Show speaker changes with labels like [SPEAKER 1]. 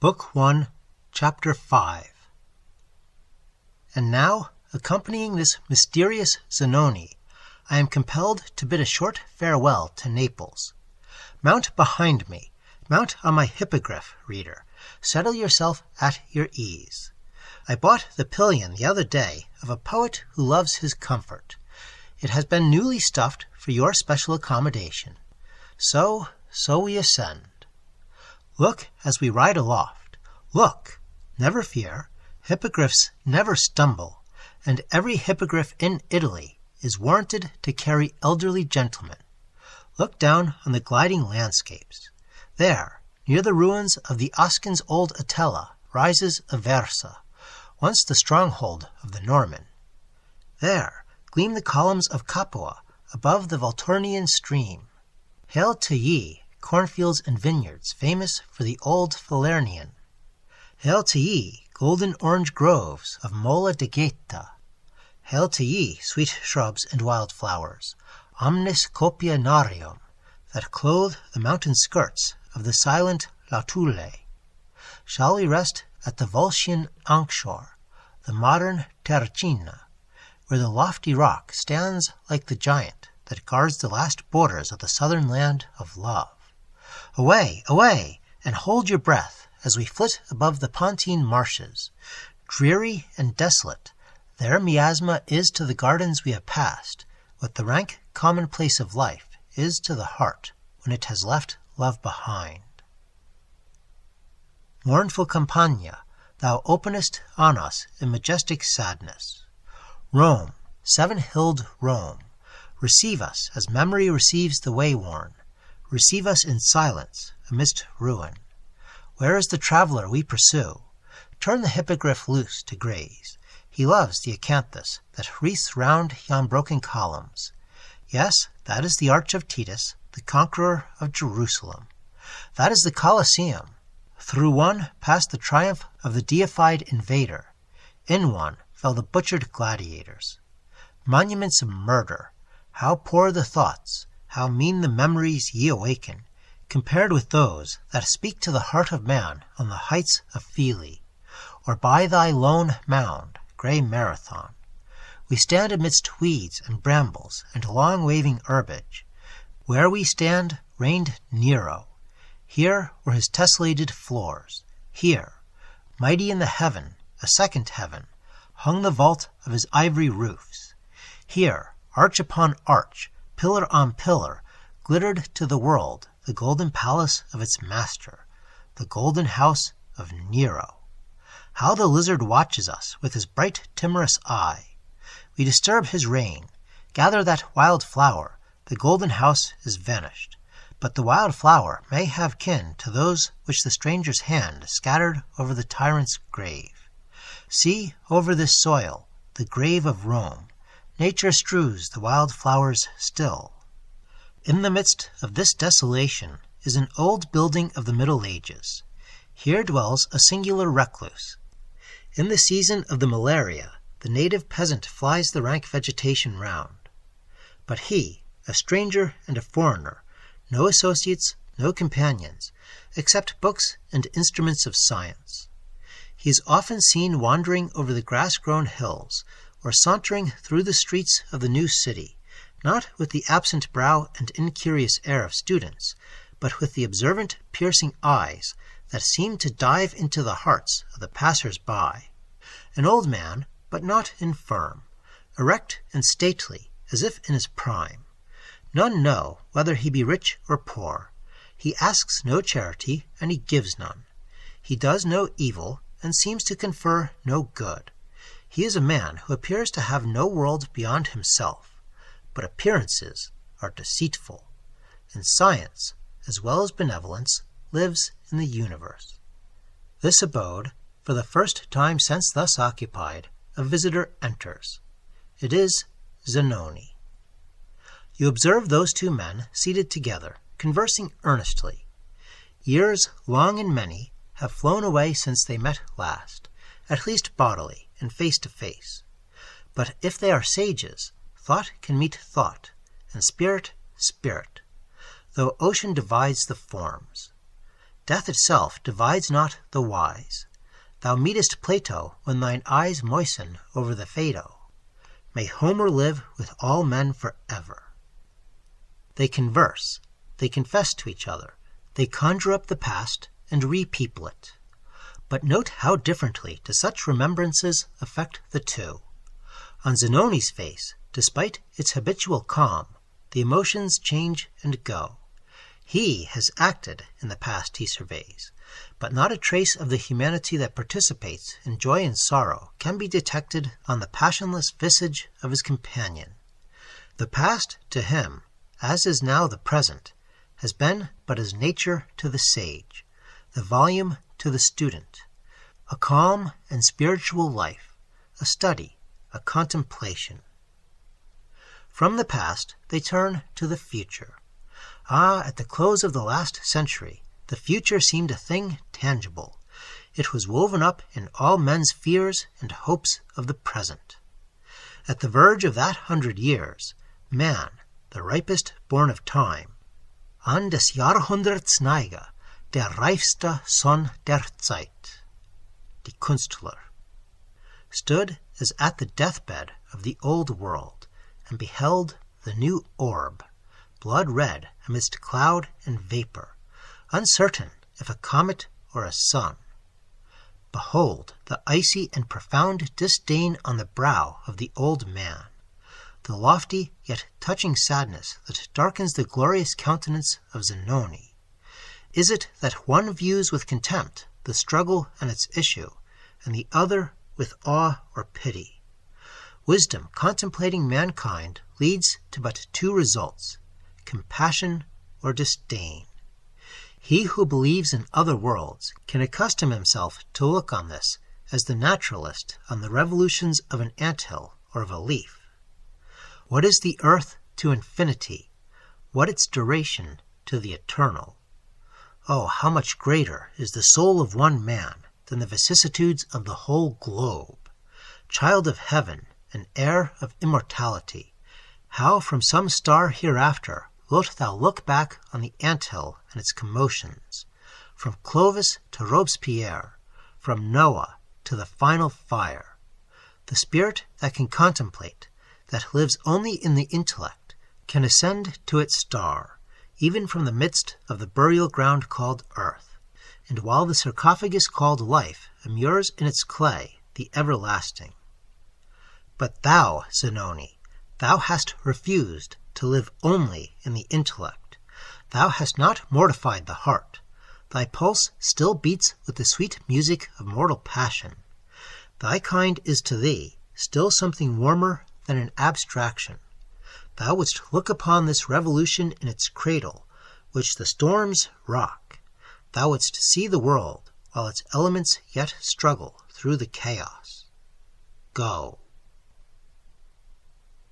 [SPEAKER 1] Book 1, Chapter 5. And now, accompanying this mysterious Zanoni, I am compelled to bid a short farewell to Naples. Mount behind me, mount on my hippogriff, reader. Settle yourself at your ease. I bought the pillion the other day of a poet who loves his comfort. It has been newly stuffed for your special accommodation. So we ascend. Look as we ride aloft. Look! Never fear. Hippogriffs never stumble, and every hippogriff in Italy is warranted to carry elderly gentlemen. Look down on the gliding landscapes. There, near the ruins of the Oscan's old Atella, rises Aversa, once the stronghold of the Norman. There gleam the columns of Capua above the Volturnian stream. Hail to ye, cornfields and vineyards famous for the old Falernian. Hail to ye, golden orange groves of Mola di Gaeta. Hail to ye, sweet shrubs and wild flowers, omnis copionarium, that clothe the mountain skirts of the silent Lautule. Shall we rest at the Volscian Anxor, the modern Terracina, where the lofty rock stands like the giant that guards the last borders of the southern land of love? Away, away, and hold your breath as we flit above the Pontine marshes. Dreary and desolate, their miasma is to the gardens we have passed what the rank commonplace of life is to the heart when it has left love behind. Mournful Campania, thou openest on us in majestic sadness. Rome, seven-hilled Rome, receive us as memory receives the way-worn. Receive us in silence amidst ruin. Where is the traveler we pursue? Turn the hippogriff loose to graze. He loves the acanthus that wreathes round yon broken columns. Yes, that is the arch of Titus, the conqueror of Jerusalem. That is the Colosseum. Through one passed the triumph of the deified invader. In one fell the butchered gladiators. Monuments of murder, how poor the thoughts, how mean the memories ye awaken, compared with those that speak to the heart of man on the heights of Philly, or by thy lone mound, grey Marathon. We stand amidst weeds and brambles and long waving herbage. Where we stand reigned Nero. Here were his tessellated floors. Here, mighty in the heaven, a second heaven, hung the vault of his ivory roofs. Here, arch upon arch, pillar on pillar, glittered to the world the golden palace of its master, the golden house of Nero. How the lizard watches us with his bright timorous eye. We disturb his reign. Gather that wild flower. The golden house is vanished. But the wild flower may have kin to those which the stranger's hand scattered over the tyrant's grave. See, over this soil, the grave of Rome, nature strews the wild flowers still. In the midst of this desolation is an old building of the Middle Ages. Here dwells a singular recluse. In the season of the malaria, the native peasant flies the rank vegetation round. But he, a stranger and a foreigner, no associates, no companions, except books and instruments of science. He is often seen wandering over the grass-grown hills, or sauntering through the streets of the new city, not with the absent brow and incurious air of students, but with the observant, piercing eyes that seem to dive into the hearts of the passers-by. An old man, but not infirm, erect and stately, as if in his prime. None know whether he be rich or poor. He asks no charity, and he gives none. He does no evil, and seems to confer no good. He is a man who appears to have no world beyond himself. But appearances are deceitful, and science, as well as benevolence, lives in the universe. This abode, for the first time since thus occupied, a visitor enters. It is Zanoni. You observe those two men seated together, conversing earnestly. Years, long and many, have flown away since they met last, at least bodily and face to face. But if they are sages, thought can meet thought, and spirit, spirit, though ocean divides the forms. Death itself divides not the wise. Thou meetest Plato when thine eyes moisten over the Phaedo. May Homer live with all men for ever. They converse, they confess to each other, they conjure up the past and repeople it. But note how differently do such remembrances affect the two. On Zanoni's face, despite its habitual calm, the emotions change and go. He has acted in the past he surveys, but not a trace of the humanity that participates in joy and sorrow can be detected on the passionless visage of his companion. The past to him, as is now the present, has been but as nature to the sage, the volume to the student, a calm and spiritual life, a study, a contemplation. From the past they turn to the future. At the close of the last century, the future seemed a thing tangible. It was woven up in all men's fears and hopes of the present. At the verge of that 100 years, man, the ripest born of time, an des Jahrhunderts Neige, der reifste Sohn der Zeit, die Künstler, stood as at the deathbed of the old world, and beheld the new orb, blood-red amidst cloud and vapor, uncertain if a comet or a sun. Behold the icy and profound disdain on the brow of the old man, the lofty yet touching sadness that darkens the glorious countenance of Zanoni. Is it that one views with contempt the struggle and its issue, and the other with awe or pity? Wisdom contemplating mankind leads to but two results: compassion or disdain. He who believes in other worlds can accustom himself to look on this as the naturalist on the revolutions of an anthill or of a leaf. What is the earth to infinity? What its duration to the eternal? Oh, how much greater is the soul of one man than the vicissitudes of the whole globe! Child of heaven and heir of immortality, how from some star hereafter wilt thou look back on the anthill and its commotions, from Clovis to Robespierre, from Noah to the final fire. The spirit that can contemplate, that lives only in the intellect, can ascend to its star, even from the midst of the burial ground called earth, and while the sarcophagus called life immures in its clay the everlasting. But thou, Zanoni, thou hast refused to live only in the intellect. Thou hast not mortified the heart. Thy pulse still beats with the sweet music of mortal passion. Thy kind is to thee still something warmer than an abstraction. Thou wouldst look upon this revolution in its cradle, which the storms rock. Thou wouldst see the world, while its elements yet struggle through the chaos. Go.